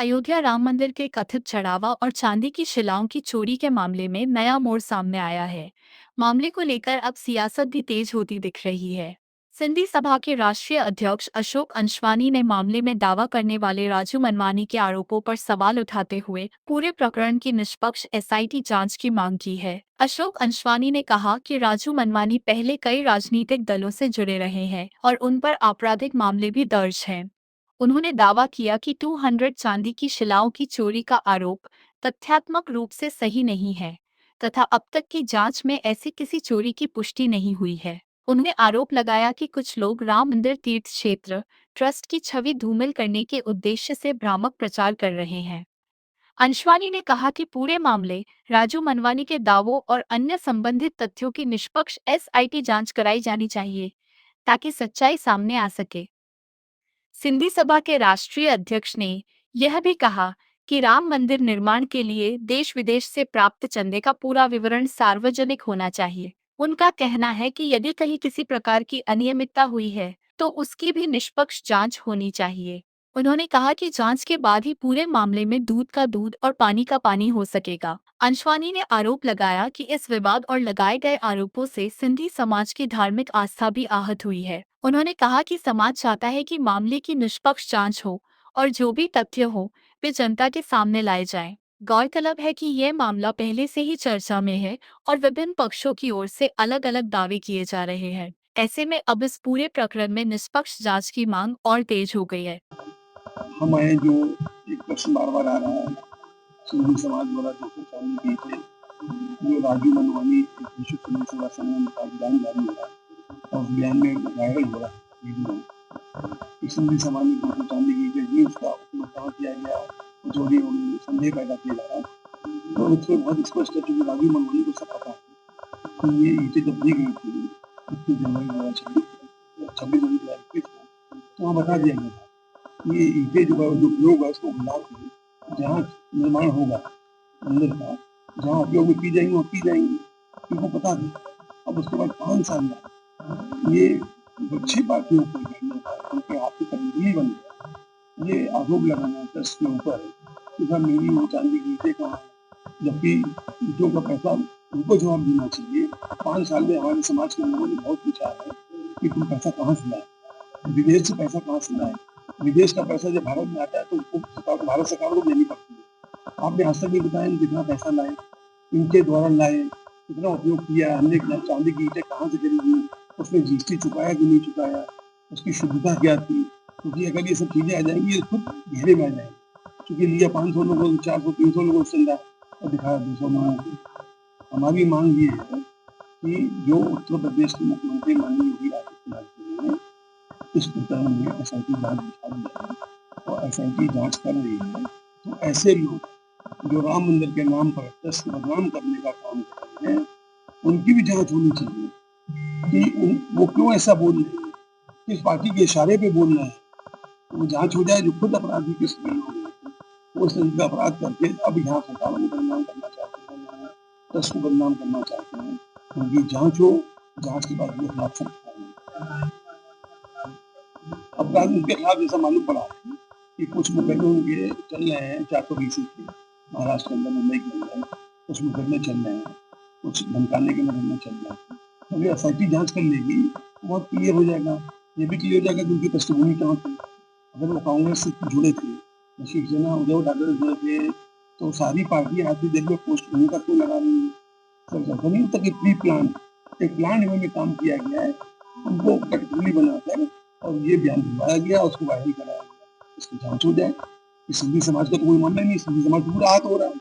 अयोध्या राम मंदिर के कथित चढ़ावा और चांदी की शिलाओं की चोरी के मामले में नया मोड़ सामने आया है। मामले को लेकर अब सियासत भी तेज होती दिख रही है। सिंधी सभा के राष्ट्रीय अध्यक्ष अशोक अंशवानी ने मामले में दावा करने वाले राजू मनमानी के आरोपों पर सवाल उठाते हुए पूरे प्रकरण की निष्पक्ष एसआईटी जांच की मांग की है। अशोक अंशवानी ने कहा कि राजू मनमानी पहले कई राजनीतिक दलों से जुड़े रहे हैं और उन पर आपराधिक मामले भी दर्ज हैं। उन्होंने दावा किया कि 200 चांदी की शिलाओं की चोरी का आरोप तथ्यात्मक रूप से सही नहीं है तथा अब तक की जांच में ऐसी किसी चोरी की पुष्टि नहीं हुई है। उन्होंने आरोप लगाया कि कुछ लोग राम मंदिर तीर्थ क्षेत्र ट्रस्ट की छवि धूमिल करने के उद्देश्य से भ्रामक प्रचार कर रहे हैं। अंशवानी ने कहा कि पूरे मामले राजू मनवानी के दावों और अन्य संबंधित तथ्यों की निष्पक्ष एसआईटी जांच कराई जानी चाहिए ताकि सच्चाई सामने आ सके। सिंधी सभा के राष्ट्रीय अध्यक्ष ने यह भी कहा कि राम मंदिर निर्माण के लिए देश विदेश से प्राप्त चंदे का पूरा विवरण सार्वजनिक होना चाहिए। उनका कहना है कि यदि कहीं किसी प्रकार की अनियमितता हुई है तो उसकी भी निष्पक्ष जांच होनी चाहिए। उन्होंने कहा कि जांच के बाद ही पूरे मामले में दूध का दूध और पानी का पानी हो सकेगा। अंशवानी ने आरोप लगाया कि इस विवाद और लगाए गए आरोपों से सिंधी समाज की धार्मिक आस्था भी आहत हुई है। उन्होंने कहा कि समाज चाहता है कि मामले की निष्पक्ष जांच हो और जो भी तथ्य हो वे जनता के सामने लाए जाएं। गौरतलब है कि यह मामला पहले से ही चर्चा में है और विभिन्न पक्षों की ओर से अलग अलग दावे किए जा रहे हैं। ऐसे में अब इस पूरे प्रकरण में निष्पक्ष जांच की मांग और तेज हो गई है। हमारे जो एक प्रश्न बार बार आ रहा है, सिंधी समाज द्वारा 200 की थे, जो राजू मनवानी एक विश्व सिंधी सेवा संगठन का बयान जारी हो रहा है और बयान में वायरल हो रहा है वीडियो। सिंधी समाज में 200 की गई उसका उपयोग कहाँ किया गया, चोरी होने संदेह पैदा किया जा रहा है। तो उसमें बहुत स्पष्ट है क्योंकि राजू मनवानी को सब पता है कि ये ईटें जब दी गई थी 21 जनवरी 2026 तो वहाँ बता दिया गया ये ईंटें जो उपयोग है इसको मिला के जहाँ निर्माण होगा मंदिर का, जहाँ उपयोग में की जाएंगी वो की जाएंगी, इनको पता था। अब उसके बाद 5 साल में ये 6 पार्टियों को उनके हाथ से कमजोरी बन गया। ये आरोप लगाना ट्रस्ट के ऊपर कि सर मेरी वो चांदी की ईंटें कहाँ है, जबकि ईंटों का पैसा उनको जवाब देना चाहिए। 5 साल में हमारे समाज के लोगों ने बहुत पूछा है कि तुम पैसा कहाँ से लाए, विदेश से पैसा कहाँ से लाए। विदेश का पैसा जब भारत में आता है तो उसको भारत सरकार को देनी पड़ती है। आपने आज तक नहीं बताया हम कितना पैसा लाए, इनके द्वारा लाए, कितना उपयोग किया, हमने चांदी की ईंटें कहाँ से खरीदी, उसमें जीएसटी चुकाया कि नहीं चुकाया, उसकी शुद्धता क्या थी। क्योंकि अगर ये सब चीजें आ जाएंगी तो खुद घेरे में आ जाएंगे। क्योंकि लिया 500 लोगों को, 400 300 लोगों से चंदा और दिखाया 200 लोगों को। हमारी मांग ये है कि जो उत्तर प्रदेश के मुख्यमंत्री माननीय योगी आदित्यनाथ जी ने इस प्रकरण में एसआईटी जांच बिठा दी है और एसआईटी जांच कर रही है, तो ऐसे लोग जो राम मंदिर के नाम पर ट्रस्ट को बदनाम करने का काम कर रहे हैं उनकी भी जांच होनी चाहिए कि वो क्यों ऐसा बोल रहे हैं, किस पार्टी के इशारे पे बोल रहे हैं। वो जांच हो जाए, जो खुद अपराधी किस्म के लोग हैं वो इस तरह का अपराध करके अब यहाँ सरकारों को बदनाम करना चाहते हैं, यहाँ ट्रस्ट को बदनाम करना चाहते हैं। उनकी जांच हो, जांच के बाद उनके खिलाफ सख्त कार्रवाई। अपराध उनके खिलाफ जैसा मालूम पड़ा है कि कुछ मुकदमे उनके चल रहे हैं 420 के, महाराष्ट्र के अंदर, मुंबई के अंदर कुछ मुकदमे चल रहे हैं, कुछ धमकाने के मुकदमे चल रहे हैं। तो अगर एसआईटी जांच कर लेगी तो बहुत क्लियर हो जाएगा। ये भी क्लियर हो जाएगा कि उनकी पृष्ठभूमि कहाँ थी। अगर वो कांग्रेस से जुड़े थे, शिवसेना उद्धव ठाकरे जुड़े थे, तो सारी पार्टी आज की डेट में पोस्ट उन्हीं का क्यों लगा रही है। सर नहीं होता कि प्री प्लान एक प्लान में काम किया गया है, उनको कटपुतली बनाकर और ये बयान दिलवाया गया, उसको वायरल कराया गया। इसकी जांच हो जाए। सिंधी समाज का तो कोई मामला नहीं, सिंधी समाज पूरा हाथ हो रहा है।